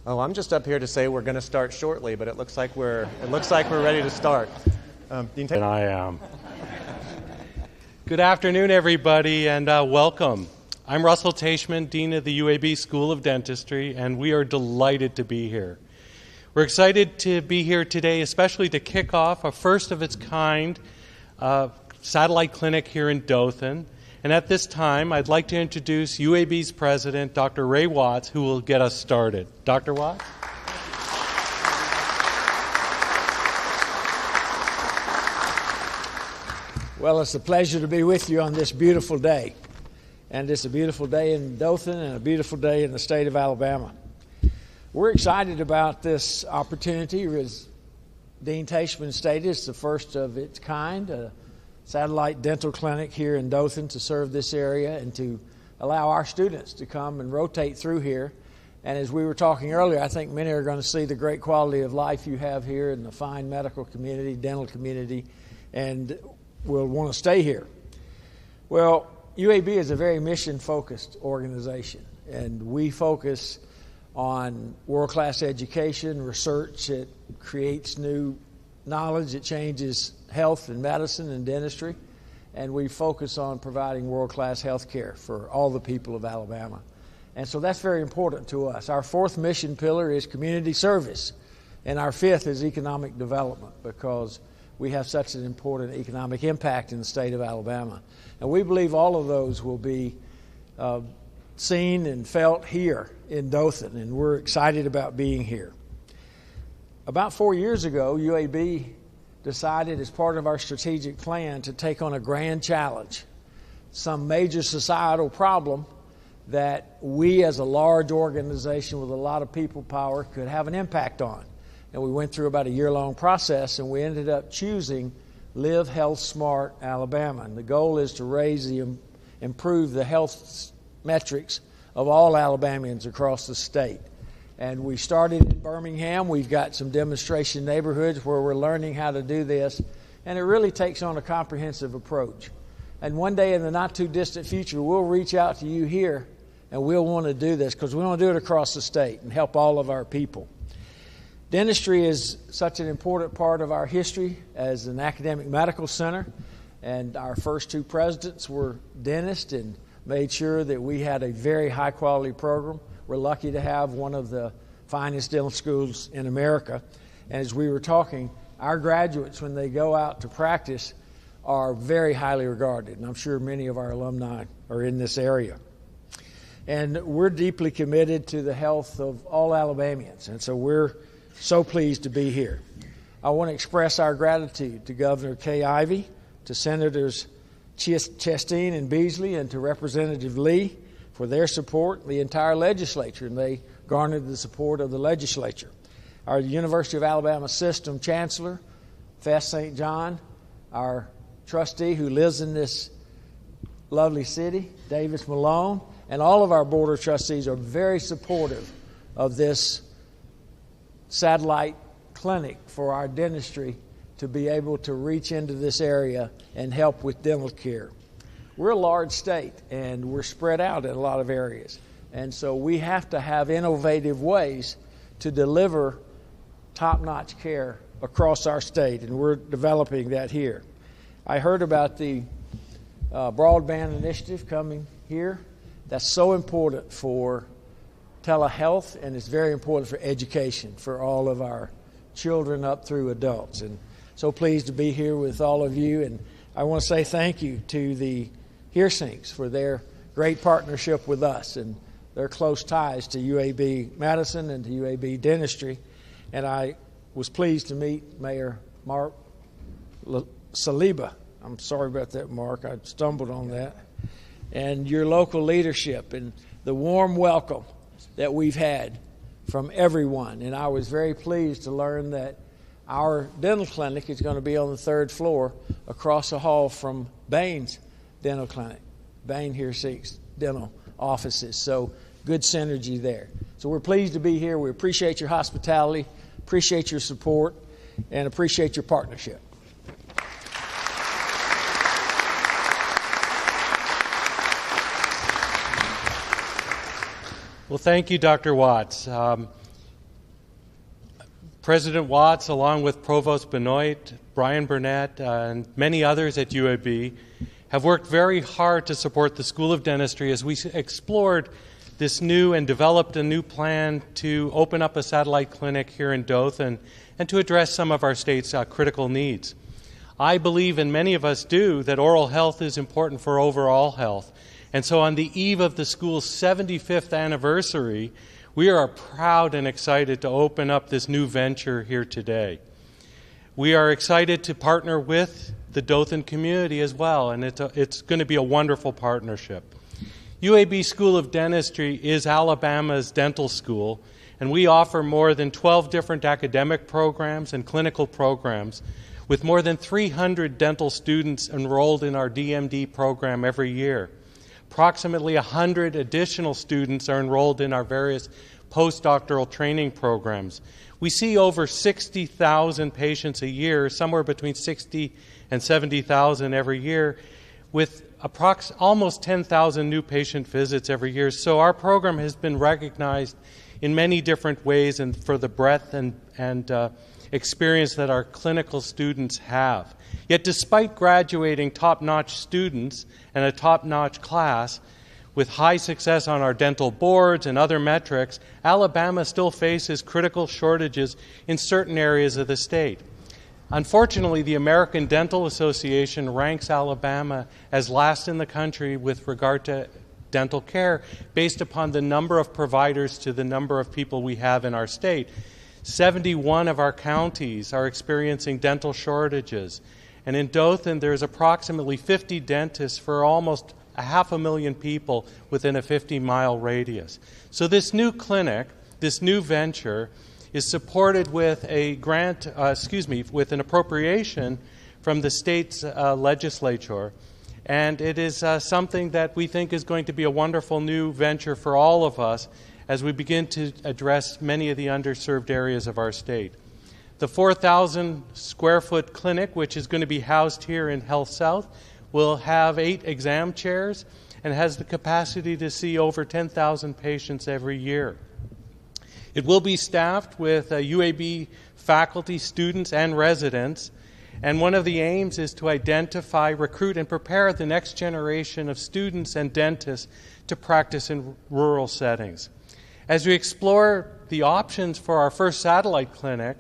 Oh, I'm just up here to say we're going to start shortly, but it looks like we're ready to start. And I am. Good afternoon, everybody, and welcome. I'm Russell Teichman, Dean of the UAB School of Dentistry, and we are delighted to be here. We're excited to be here today, especially to kick off a first-of-its-kind satellite clinic here in Dothan. And at this time, I'd like to introduce UAB's president, Dr. Ray Watts, who will get us started. Dr. Watts? Well, it's a pleasure to be with you on this beautiful day. And it's a beautiful day in Dothan and a beautiful day in the state of Alabama. We're excited about this opportunity. As Dean Teichman stated, it's the first of its kind, a satellite dental clinic here in Dothan to serve this area and to allow our students to come and rotate through here. And as we were talking earlier, I think many are going to see the great quality of life you have here in the fine medical community, dental community, and will want to stay here. Well, UAB is a very mission-focused organization, and we focus on world-class education, research that creates new knowledge that changes health and medicine and dentistry, and we focus on providing world-class health care for all the people of Alabama. And so that's very important to us. Our fourth mission pillar is community service, and our fifth is economic development, because we have such an important economic impact in the state of Alabama. And we believe all of those will be seen and felt here in Dothan, and we're excited about being here. About 4 years ago, UAB decided as part of our strategic plan to take on a grand challenge, some major societal problem that we as a large organization with a lot of people power could have an impact on. And we went through about a year-long process, and we ended up choosing Live Health Smart Alabama. And the goal is to improve the health metrics of all Alabamians across the state. And we started in Birmingham. We've got some demonstration neighborhoods where we're learning how to do this. And it really takes on a comprehensive approach. And one day in the not-too-distant future, we'll reach out to you here, and we'll want to do this because we want to do it across the state and help all of our people. Dentistry is such an important part of our history as an academic medical center. And our first two presidents were dentists and made sure that we had a very high-quality program. We're lucky to have one of the finest dental schools in America. And as we were talking, our graduates, when they go out to practice, are very highly regarded. And I'm sure many of our alumni are in this area. And we're deeply committed to the health of all Alabamians. And so we're so pleased to be here. I want to express our gratitude to Governor Kay Ivey, to Senators Chastain and Beasley, and to Representative Lee for their support, the entire legislature, and they garnered the support of the legislature. Our University of Alabama System Chancellor, Fess St. John, our trustee who lives in this lovely city, Davis Malone, and all of our Board of Trustees are very supportive of this satellite clinic for our dentistry to be able to reach into this area and help with dental care. We're a large state, and we're spread out in a lot of areas. And so we have to have innovative ways to deliver top-notch care across our state, and we're developing that here. I heard about the broadband initiative coming here. That's so important for telehealth, and it's very important for education for all of our children up through adults. And so pleased to be here with all of you, and I want to say thank you to the Hearsinks for their great partnership with us and their close ties to UAB Medicine and to UAB Dentistry. And I was pleased to meet Mayor Mark Saliba. I'm sorry about that, Mark. I stumbled on that. And your local leadership and the warm welcome that we've had from everyone. And I was very pleased to learn that our dental clinic is going to be on the third floor across the hall from Bain's Dental Clinic. Bain here seeks dental offices. So good synergy there. So we're pleased to be here. We appreciate your hospitality, appreciate your support, and appreciate your partnership. Well, thank you, Dr. Watts. President Watts, along with Provost Benoit, Brian Burnett, and many others at UAB, have worked very hard to support the School of Dentistry as we explored this new and developed a new plan to open up a satellite clinic here in Dothan and to address some of our state's critical needs. I believe, and many of us do, that oral health is important for overall health. And so on the eve of the school's 75th anniversary, we are proud and excited to open up this new venture here today. We are excited to partner with the Dothan community as well, and it's going to be a wonderful partnership. UAB School of Dentistry is Alabama's dental school, and we offer more than 12 different academic programs and clinical programs with more than 300 dental students enrolled in our DMD program every year. Approximately 100 additional students are enrolled in our various postdoctoral training programs. We see over 60,000 patients a year, somewhere between 60 and 70,000 every year, with almost 10,000 new patient visits every year. So our program has been recognized in many different ways and for the breadth and experience that our clinical students have. Yet despite graduating top-notch students and a top-notch class with high success on our dental boards and other metrics, Alabama still faces critical shortages in certain areas of the state. Unfortunately, the American Dental Association ranks Alabama as last in the country with regard to dental care based upon the number of providers to the number of people we have in our state. 71 of our counties are experiencing dental shortages. And in Dothan, there's approximately 50 dentists for almost 500,000 people within a 50-mile radius. So this new clinic, this new venture, is supported with a grant, with an appropriation from the state's legislature. And it is something that we think is going to be a wonderful new venture for all of us as we begin to address many of the underserved areas of our state. The 4,000 square foot clinic, which is going to be housed here in Health South, will have 8 exam chairs and has the capacity to see over 10,000 patients every year. It will be staffed with UAB faculty, students, and residents, and one of the aims is to identify, recruit, and prepare the next generation of students and dentists to practice in rural settings. As we explore the options for our first satellite clinic,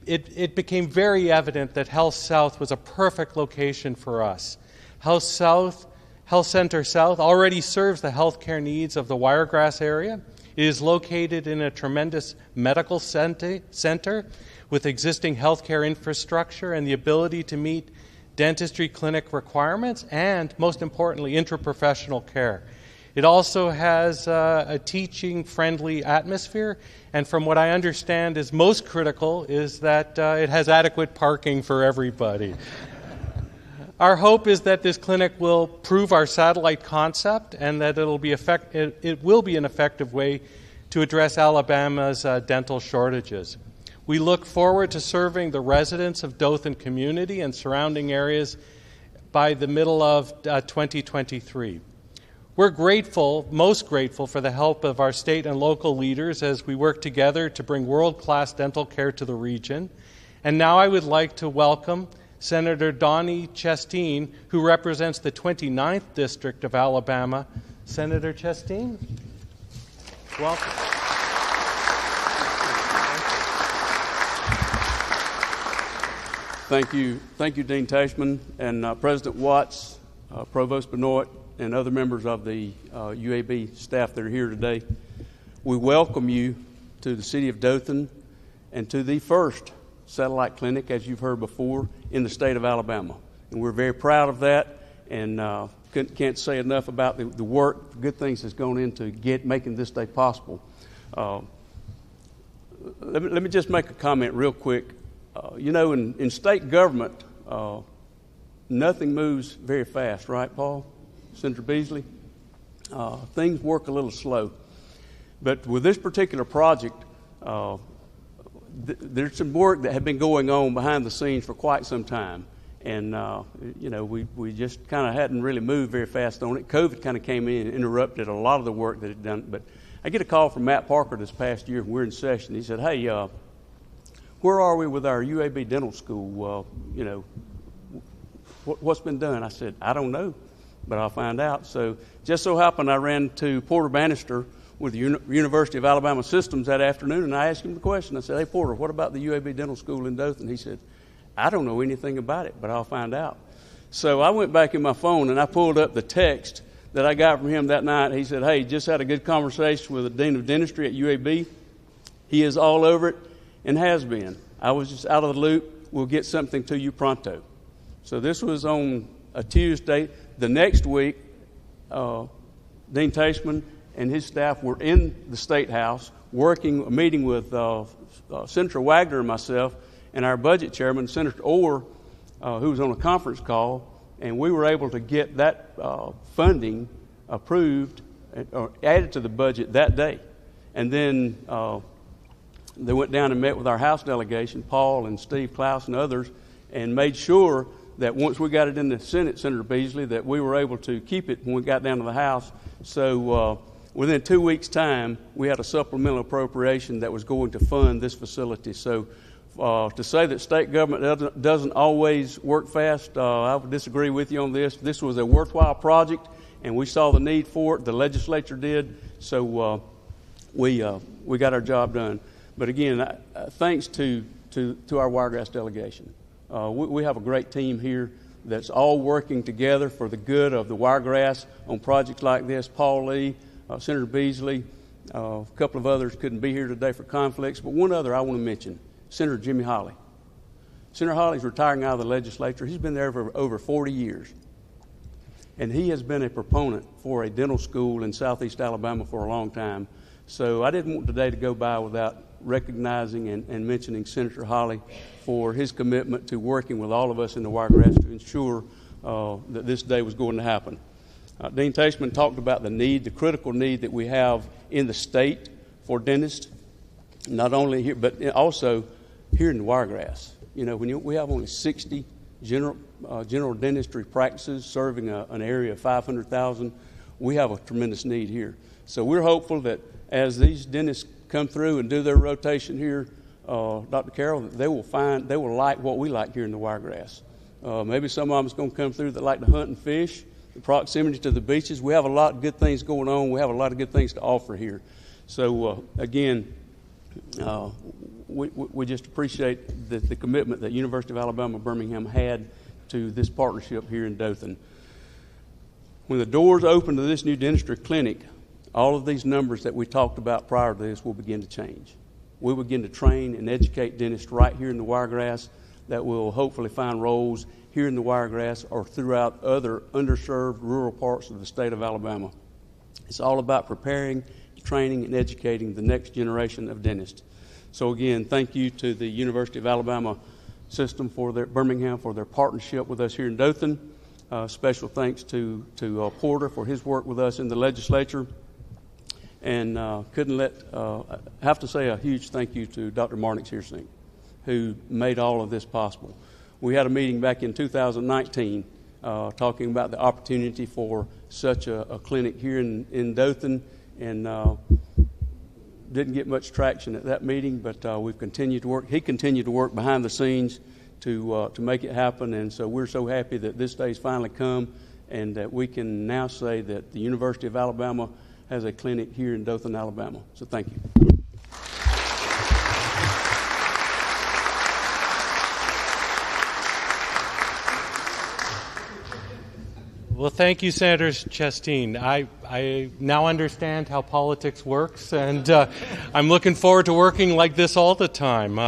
it became very evident that Health South was a perfect location for us. Health Center South already serves the healthcare needs of the Wiregrass area. It is located in a tremendous medical center with existing healthcare infrastructure and the ability to meet dentistry clinic requirements and, most importantly, interprofessional care. It also has a teaching-friendly atmosphere, and from what I understand is most critical is that it has adequate parking for everybody. Our hope is that this clinic will prove our satellite concept and that it will be an effective way to address Alabama's dental shortages. We look forward to serving the residents of Dothan community and surrounding areas by the middle of 2023. We're grateful, most grateful, for the help of our state and local leaders as we work together to bring world-class dental care to the region. And now I would like to welcome Senator Donnie Chasteen, who represents the 29th District of Alabama. Senator Chasteen, welcome. Thank you, Dean Tashman and President Watts, Provost Benoit, and other members of the UAB staff that are here today. We welcome you to the city of Dothan and to the first satellite clinic, as you've heard before, in the state of Alabama. And we're very proud of that, and can't say enough about the work, the good things that's gone into making this day possible. Let me just make a comment real quick. In state government, nothing moves very fast, right, Paul? Senator Beasley? Things work a little slow. But with this particular project, there's some work that had been going on behind the scenes for quite some time. And, we just kind of hadn't really moved very fast on it. COVID kind of came in and interrupted a lot of the work that had done. But I get a call from Matt Parker this past year. We're in session. He said, hey, where are we with our UAB dental school? What's been done? I said, I don't know, but I'll find out. So just so happened I ran to Porter Bannister with the University of Alabama Systems that afternoon, and I asked him the question. I said, hey, Porter, what about the UAB dental school in Dothan? He said, I don't know anything about it, but I'll find out. So I went back in my phone, and I pulled up the text that I got from him that night. He said, hey, just had a good conversation with the Dean of Dentistry at UAB. He is all over it and has been. I was just out of the loop. We'll get something to you pronto. So this was on a Tuesday. The next week, Dean Tashman and his staff were in the State House meeting with Senator Wagner and myself and our budget chairman, Senator Orr, who was on a conference call, and we were able to get that funding approved or added to the budget that day. And then they went down and met with our House delegation, Paul and Steve Klaus and others, and made sure that once we got it in the Senate, Senator Beasley, that we were able to keep it when we got down to the House. So within 2 weeks' time, we had a supplemental appropriation that was going to fund this facility. So to say that state government doesn't always work fast, I would disagree with you on this. This was a worthwhile project, and we saw the need for it. The legislature did, so we got our job done. But again, thanks to our Wiregrass delegation. We have a great team here that's all working together for the good of the Wiregrass on projects like this. Paul Lee, Senator Beasley, a couple of others couldn't be here today for conflicts, but one other I want to mention, Senator Jimmy Holley. Senator Holley's retiring out of the legislature. He's been there for over 40 years. And he has been a proponent for a dental school in southeast Alabama for a long time. So I didn't want today to go by without recognizing and mentioning Senator Holley for his commitment to working with all of us in the Wiregrass to ensure that this day was going to happen. Dean Tashman talked about the critical need that we have in the state for dentists, not only here, but also here in the Wiregrass. You know, we have only 60 general dentistry practices serving an area of 500,000. We have a tremendous need here. So we're hopeful that as these dentists come through and do their rotation here, Dr. Carroll, they will like what we like here in the Wiregrass. Maybe some of them is going to come through that like to hunt and fish, the proximity to the beaches. We have a lot of good things going on. We have a lot of good things to offer here. So again, we just appreciate the commitment that University of Alabama Birmingham had to this partnership here in Dothan. When the doors open to this new dentistry clinic, all of these numbers that we talked about prior to this will begin to change. We'll begin to train and educate dentists right here in the Wiregrass that will hopefully find roles here in the Wiregrass or throughout other underserved rural parts of the state of Alabama. It's all about preparing, training, and educating the next generation of dentists. So again, thank you to the University of Alabama system Birmingham for their partnership with us here in Dothan. Special thanks to Porter for his work with us in the legislature. And have to say a huge thank you to Dr. Marnix Heersink, who made all of this possible. We had a meeting back in 2019 talking about the opportunity for such a clinic here in Dothan, and didn't get much traction at that meeting, but we've continued to work. He continued to work behind the scenes to make it happen, and so we're so happy that this day's finally come and that we can now say that the University of Alabama has a clinic here in Dothan, Alabama. So thank you. Well, thank you, Senator Chasteen. I now understand how politics works, and I'm looking forward to working like this all the time.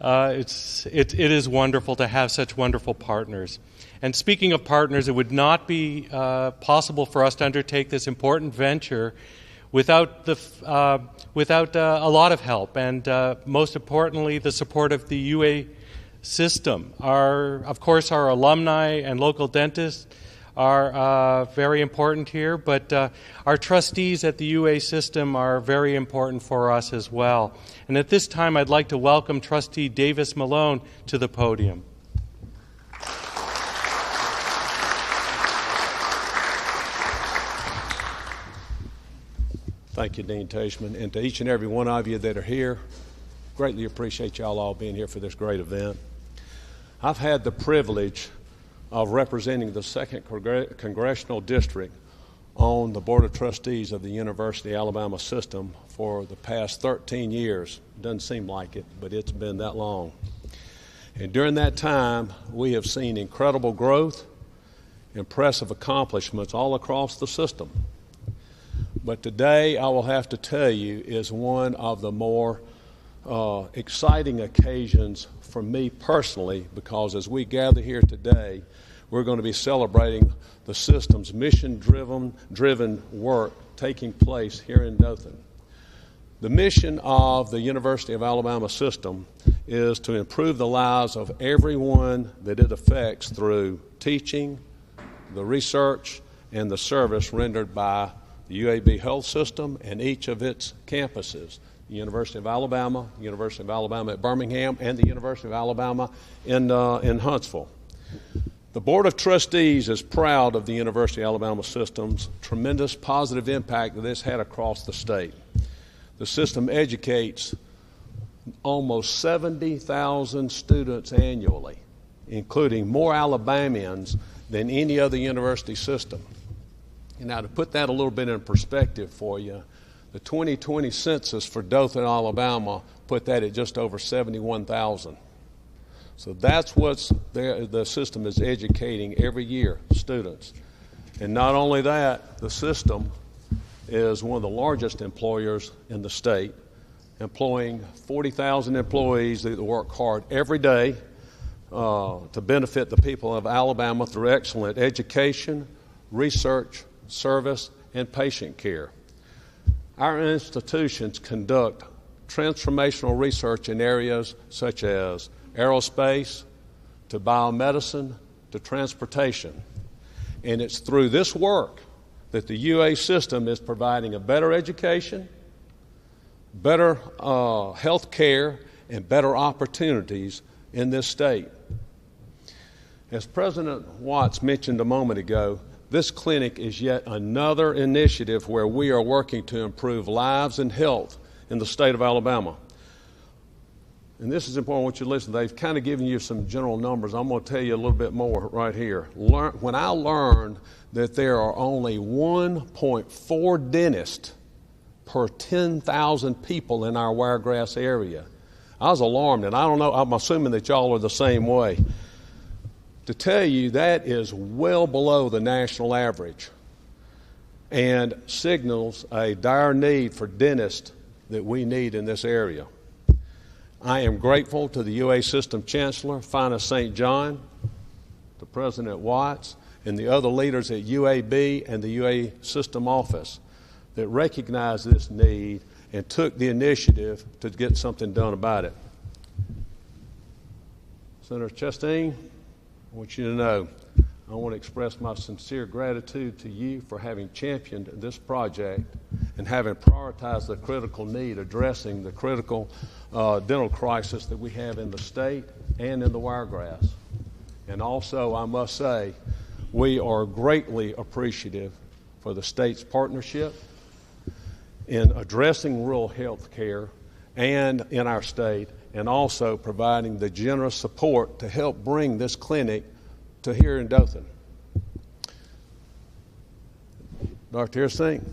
It is wonderful to have such wonderful partners. And speaking of partners, it would not be possible for us to undertake this important venture without a lot of help, and most importantly, the support of the UA system. Of course, our alumni and local dentists are very important here, but our trustees at the UA system are very important for us as well. And at this time, I'd like to welcome Trustee Davis Malone to the podium. Thank you, Dean Tishman. And to each and every one of you that are here, greatly appreciate y'all all being here for this great event. I've had the privilege of representing the 2nd Congressional District on the Board of Trustees of the University of Alabama system for the past 13 years. Doesn't seem like it, but it's been that long. And during that time, we have seen incredible growth, impressive accomplishments all across the system. But today, I will have to tell you, is one of the more exciting occasions for me personally, because as we gather here today, we're going to be celebrating the system's mission-driven work taking place here in Dothan. The mission of the University of Alabama system is to improve the lives of everyone that it affects through teaching, the research, and the service rendered by the UAB health system and each of its campuses, the University of Alabama, the University of Alabama at Birmingham, and the University of Alabama in Huntsville. The Board of Trustees is proud of the University of Alabama system's tremendous positive impact that it's had across the state. The system educates almost 70,000 students annually, including more Alabamians than any other university system. And now to put that a little bit in perspective for you, the 2020 census for Dothan, Alabama, put that at just over 71,000. So that's what the system is educating every year, students. And not only that, the system is one of the largest employers in the state, employing 40,000 employees that work hard every day to benefit the people of Alabama through excellent education, research, service, and patient care. Our institutions conduct transformational research in areas such as aerospace, to biomedicine, to transportation. And it's through this work that the UA system is providing a better education, better health care, and better opportunities in this state. As President Watts mentioned a moment ago, this clinic is yet another initiative where we are working to improve lives and health in the state of Alabama. And this is important, I want you to listen. They've kind of given you some general numbers. I'm going to tell you a little bit more right here. When I learned that there are only 1.4 dentists per 10,000 people in our Wiregrass area, I was alarmed, and I don't know, I'm assuming that y'all are the same way. To tell you, that is well below the national average and signals a dire need for dentists that we need in this area. I am grateful to the UA System Chancellor, Fina St. John, to President Watts, and the other leaders at UAB and the UA System Office that recognized this need and took the initiative to get something done about it. Senator Chastain, I want you to know I want to express my sincere gratitude to you for having championed this project and having prioritized the critical need, addressing the critical dental crisis that we have in the state and in the Wiregrass. And also, I must say, we are greatly appreciative for the state's partnership in addressing rural health care and in our state, and also providing the generous support to help bring this clinic to here in Dothan. Dr. Hirsink,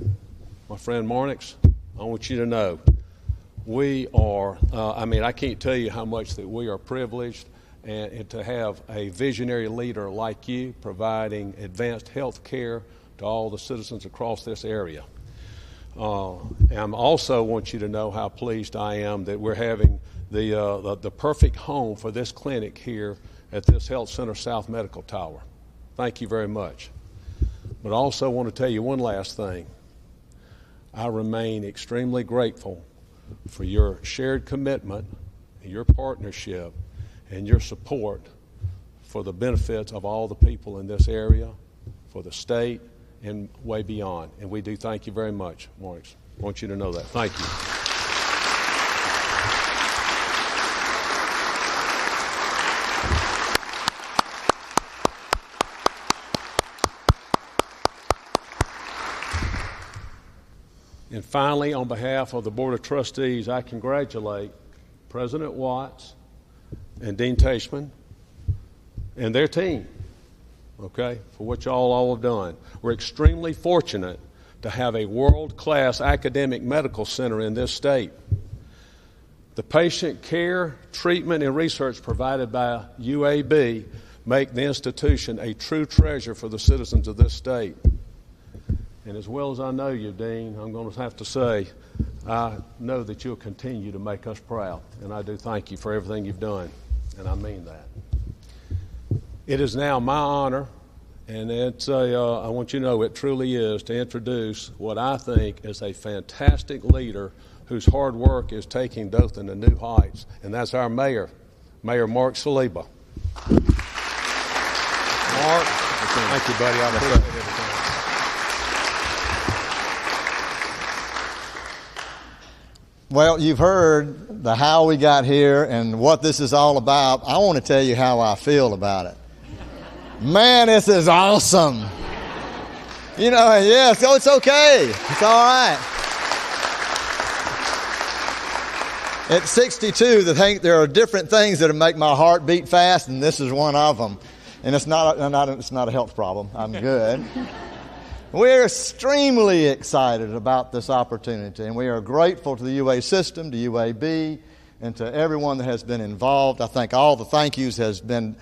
my friend Marnix, I want you to know we are, I can't tell you how much that we are privileged and to have a visionary leader like you providing advanced health care to all the citizens across this area. And I also want you to know how pleased I am that we're having the perfect home for this clinic here at this Health Center South Medical Tower. Thank you very much. But I also want to tell you one last thing. I remain extremely grateful for your shared commitment, your partnership, and your support for the benefits of all the people in this area, for the state, and way beyond. And we do thank you very much, Mark. I want you to know that. Thank you. In finally, on behalf of the Board of Trustees, I congratulate President Watts and Dean Teichman and their team, okay, for what y'all all have done. We're extremely fortunate to have a world-class academic medical center in this state. The patient care, treatment, and research provided by UAB make the institution a true treasure for the citizens of this state. And as well as I know you, Dean, I'm going to have to say, I know that you'll continue to make us proud, and I do thank you for everything you've done, and I mean that. It is now my honor, and I want you to know it truly is, to introduce what I think is a fantastic leader whose hard work is taking Dothan to new heights, and that's our mayor, Mayor Mark Saliba. Mark, thank you, buddy. I appreciate everything. Well, you've heard the how we got here and what this is all about. I want to tell you how I feel about it. Man, this is awesome. You know, yeah, so it's okay. It's all right. At 62, there are different things that make my heart beat fast, and this is one of them. And it's not a health problem. I'm good. We're extremely excited about this opportunity, and we are grateful to the UA system, to UAB, and to everyone that has been involved. I think all the thank yous have been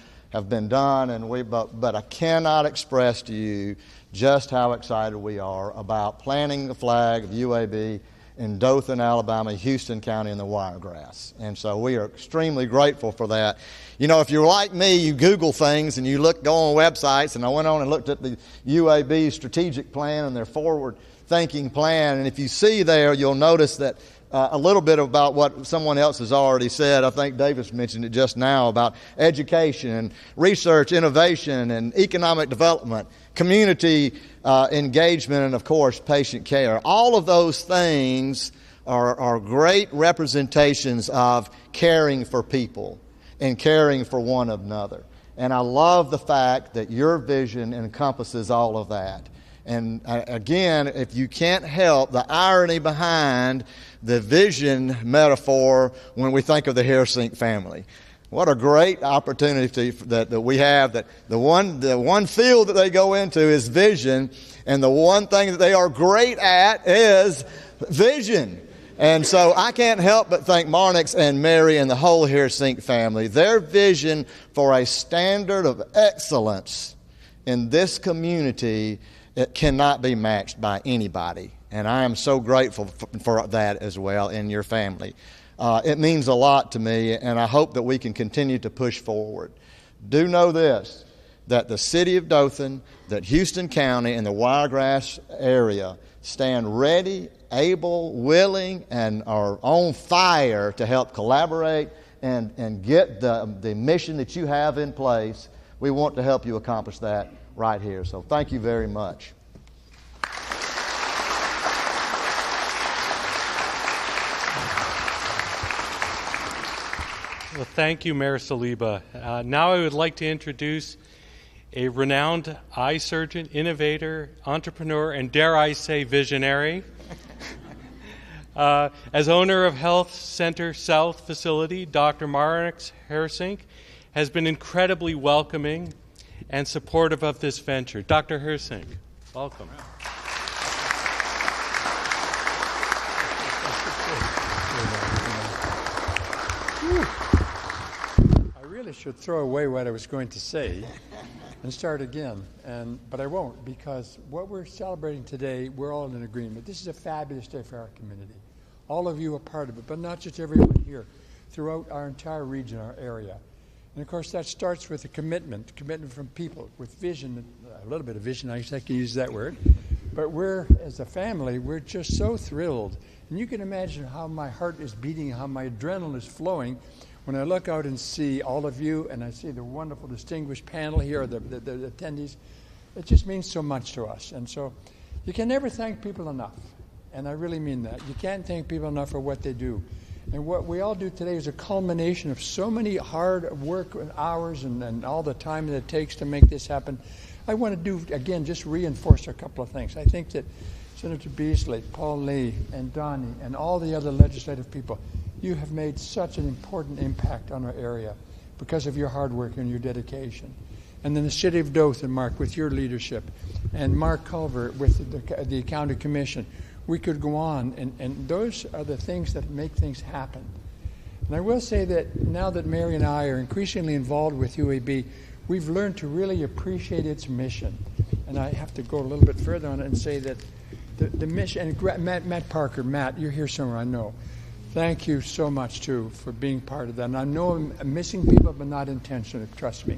done, but I cannot express to you just how excited we are about planting the flag of UAB in Dothan, Alabama, Houston County, and the Wiregrass. And so we are extremely grateful for that. You know, if you're like me, you Google things and you go on websites, and I went on and looked at the UAB strategic plan and their forward-thinking plan, and if you see there, you'll notice that a little bit about what someone else has already said. I think Davis mentioned it just now about education and research, innovation, and economic development, community engagement, and, of course, patient care. All of those things are great representations of caring for people and caring for one another. And I love the fact that your vision encompasses all of that. And again, if you can't help the irony behind the vision metaphor when we think of the Hairsink family. What a great opportunity that we have, that the one field that they go into is vision, and the one thing that they are great at is vision. And so I can't help but thank Marnix and Mary and the whole Hairsink family. Their vision for a standard of excellence in this community, it cannot be matched by anybody. And I am so grateful for that as well in your family. It means a lot to me, and I hope that we can continue to push forward. Do know this, that the city of Dothan, that Houston County, and the Wiregrass area stand ready, able, willing, and are on fire to help collaborate and get the mission that you have in place. We want to help you accomplish that right here. So thank you very much. Well, thank you, Mayor Saliba. Now I would like to introduce a renowned eye surgeon, innovator, entrepreneur, and dare I say visionary. As owner of Health Center South facility, Dr. Marnix Hairsink has been incredibly welcoming and supportive of this venture. Dr. Hairsink, welcome. I really should throw away what I was going to say and start again, but I won't, because what we're celebrating today, we're all in agreement. This is a fabulous day for our community. All of you are part of it, but not just everyone here, throughout our entire region, our area. And of course, that starts with a commitment from people with vision, a little bit of vision, I guess I can use that word. But as a family, we're just so thrilled. And you can imagine how my heart is beating, how my adrenaline is flowing when I look out and see all of you, and I see the wonderful, distinguished panel here, the attendees. It just means so much to us. And so you can never thank people enough. And I really mean that. You can't thank people enough for what they do. And what we all do today is a culmination of so many hard work and hours and all the time that it takes to make this happen. I want to do, again, just reinforce a couple of things. I think that Senator Beasley, Paul Lee, and Donnie, and all the other legislative people, you have made such an important impact on our area because of your hard work and your dedication. And then the City of Dothan, Mark, with your leadership, and Mark Culver with the County Commission. We could go on, and those are the things that make things happen. And I will say that now that Mary and I are increasingly involved with UAB, we've learned to really appreciate its mission. And I have to go a little bit further on it and say that the mission, and Matt Parker, Matt, you're here somewhere, I know. Thank you so much, too, for being part of that. And I know I'm missing people, but not intentionally, trust me.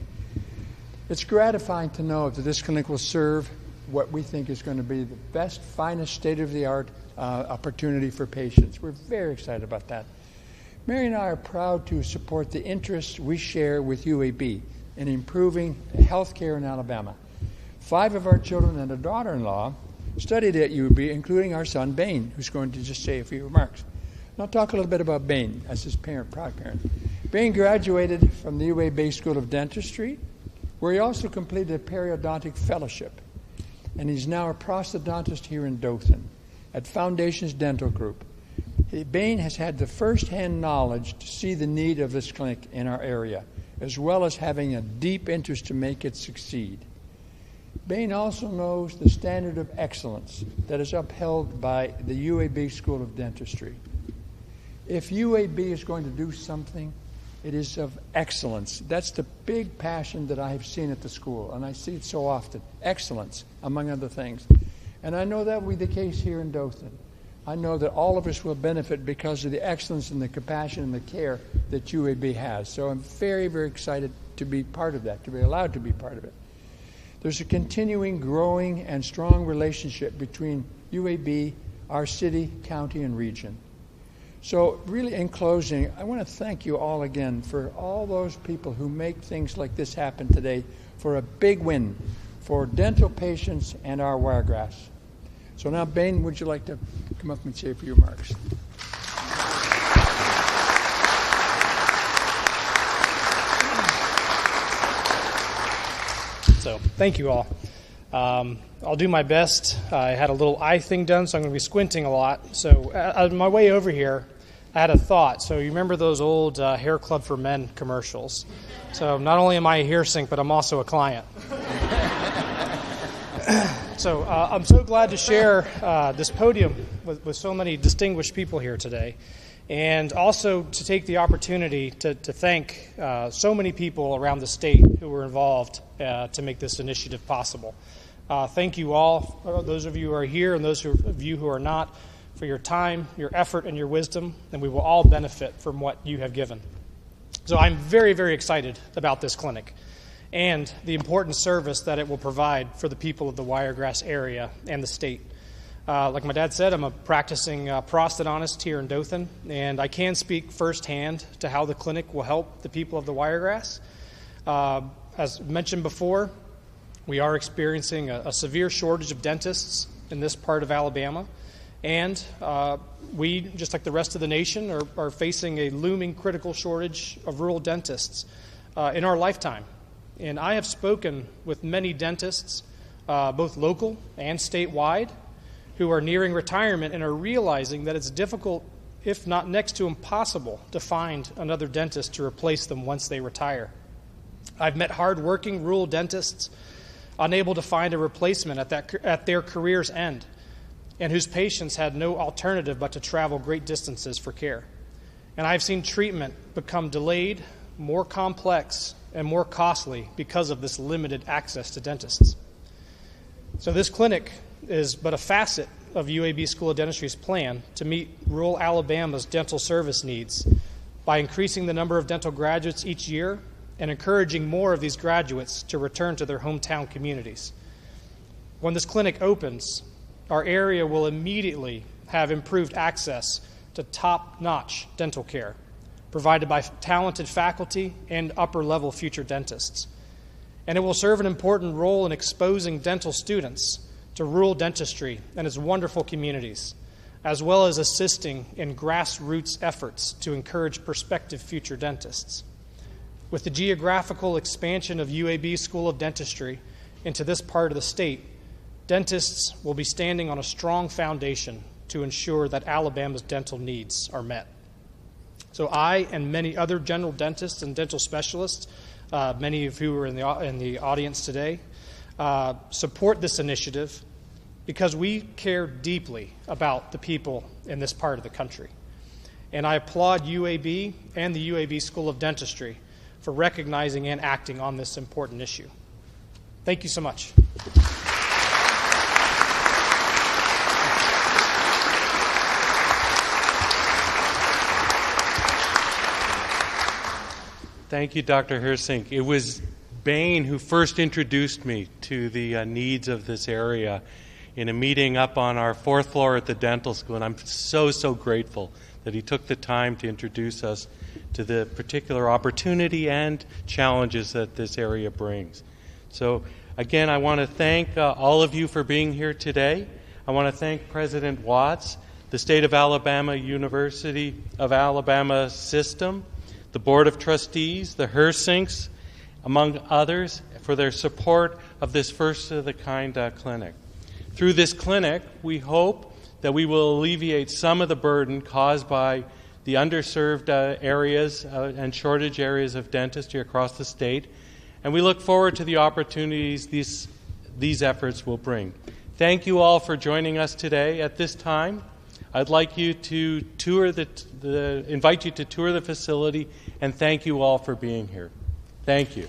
It's gratifying to know that this clinic will serve what we think is going to be the best, finest, state-of-the-art opportunity for patients. We're very excited about that. Mary and I are proud to support the interests we share with UAB in improving health care in Alabama. 5 of our children and a daughter-in-law studied at UAB, including our son, Bain, who's going to just say a few remarks. And I'll talk a little bit about Bain as his parent, proud parent. Bain graduated from the UAB School of Dentistry, where he also completed a periodontic fellowship. And he's now a prosthodontist here in Dothan at Foundations Dental Group. Bain has had the first-hand knowledge to see the need of this clinic in our area, as well as having a deep interest to make it succeed. Bain also knows the standard of excellence that is upheld by the UAB School of Dentistry. If UAB is going to do something, it is of excellence. That's the big passion that I have seen at the school, and I see it so often. Excellence, among other things. And I know that will be the case here in Dothan. I know that all of us will benefit because of the excellence and the compassion and the care that UAB has. So I'm very, very excited to be part of that, to be allowed to be part of it. There's a continuing, growing, and strong relationship between UAB, our city, county, and region. So really, in closing, I want to thank you all again for all those people who make things like this happen today for a big win for dental patients and our wiregrass. So now, Bain, would you like to come up and say a few remarks? So thank you all. I'll do my best. I had a little eye thing done, so I'm going to be squinting a lot. So on my way over here, I had a thought. So you remember those old Hair Club for Men commercials? So not only am I a hair sink, but I'm also a client. So I'm so glad to share this podium with so many distinguished people here today, and also to take the opportunity to thank so many people around the state who were involved to make this initiative possible. Thank you all, those of you who are here and those of you who are not, for your time, your effort, and your wisdom, and we will all benefit from what you have given. So I'm very, very excited about this clinic and the important service that it will provide for the people of the Wiregrass area and the state. Like my dad said, I'm a practicing prosthodontist here in Dothan, and I can speak firsthand to how the clinic will help the people of the Wiregrass. As mentioned before, we are experiencing a severe shortage of dentists in this part of Alabama, and we, just like the rest of the nation, are facing a looming critical shortage of rural dentists in our lifetime. And I have spoken with many dentists, both local and statewide, who are nearing retirement and are realizing that it's difficult, if not next to impossible, to find another dentist to replace them once they retire. I've met hardworking rural dentists unable to find a replacement at their career's end, and whose patients had no alternative but to travel great distances for care. And I've seen treatment become delayed, more complex, and more costly because of this limited access to dentists. So this clinic is but a facet of UAB School of Dentistry's plan to meet rural Alabama's dental service needs by increasing the number of dental graduates each year and encouraging more of these graduates to return to their hometown communities. When this clinic opens, our area will immediately have improved access to top-notch dental care provided by talented faculty and upper-level future dentists. And it will serve an important role in exposing dental students to rural dentistry and its wonderful communities, as well as assisting in grassroots efforts to encourage prospective future dentists. With the geographical expansion of UAB School of Dentistry into this part of the state, dentists will be standing on a strong foundation to ensure that Alabama's dental needs are met. So I and many other general dentists and dental specialists, many of who are in the audience today, support this initiative because we care deeply about the people in this part of the country. And I applaud UAB and the UAB School of Dentistry for recognizing and acting on this important issue. Thank you so much. Thank you, Dr. Hersink. It was Bain who first introduced me to the needs of this area in a meeting up on our 4th floor at the dental school, and I'm so grateful that he took the time to introduce us to the particular opportunity and challenges that this area brings. So again, I want to thank all of you for being here today. I want to thank President Watts, the State of Alabama University of Alabama system, the Board of Trustees, the Hersinks, among others, for their support of this first-of-the-kind clinic. Through this clinic, we hope that we will alleviate some of the burden caused by the underserved areas and shortage areas of dentistry across the state, and we look forward to the opportunities these efforts will bring. Thank you all for joining us today. At this time, I'd like you to invite you to tour the facility, and thank you all for being here. Thank you.